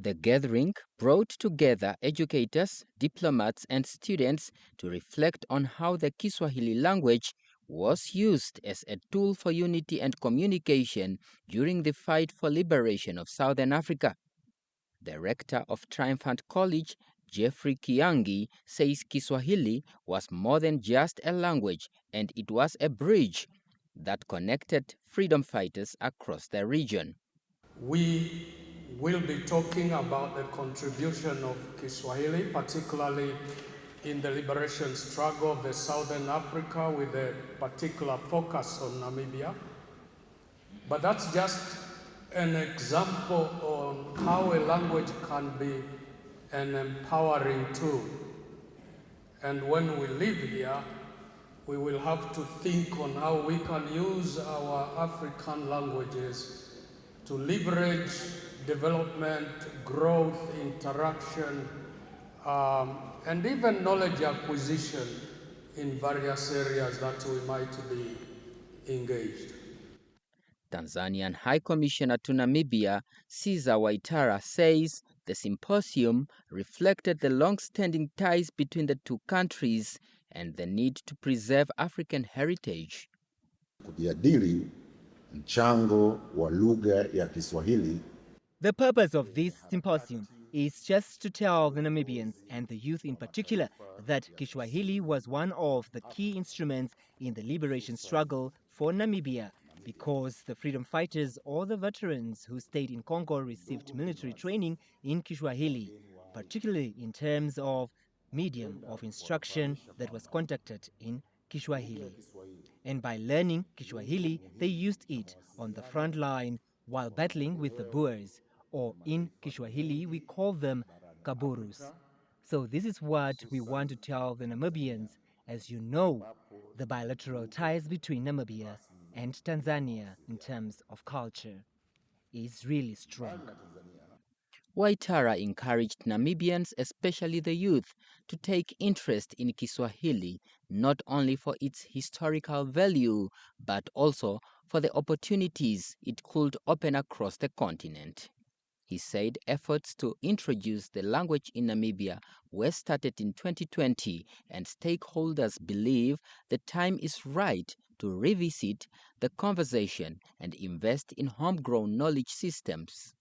The gathering brought together educators, diplomats, and students to reflect on how the Kiswahili language was used as a tool for unity and communication during the fight for liberation of Southern Africa. The rector of Triumphant College, Jeffrey Kiangi, says Kiswahili was more than just a language, and it was a bridge that connected freedom fighters across the region. We will be talking about the contribution of Kiswahili, particularly in the liberation struggle of the Southern Africa, with a particular focus on Namibia. But that's just an example on how a language can be an empowering tool. And when we live here, we will have to think on how we can use our African languages to leverage development, growth, interaction, and even knowledge acquisition in various areas that we might be engaged. Tanzanian High Commissioner to Namibia, Caesar Waitara, says the symposium reflected the long-standing ties between the two countries and the need to preserve African heritage. Kujadili mchango wa lugha ya Kiswahili. The purpose of this symposium is just to tell the Namibians, and the youth in particular, that Kiswahili was one of the key instruments in the liberation struggle for Namibia, because the freedom fighters or the veterans who stayed in Congo received military training in Kiswahili, particularly in terms of medium of instruction that was conducted in Kiswahili. And by learning Kiswahili, they used it on the front line while battling with the Boers, or in Kiswahili we call them Kaburus. So this is what we want to tell the Namibians. As you know, the bilateral ties between Namibia and Tanzania in terms of culture is really strong. Waitara encouraged Namibians, especially the youth, to take interest in Kiswahili, not only for its historical value, but also for the opportunities it could open across the continent. He said efforts to introduce the language in Namibia were started in 2020, and stakeholders believe the time is right to revisit the conversation and invest in homegrown knowledge systems.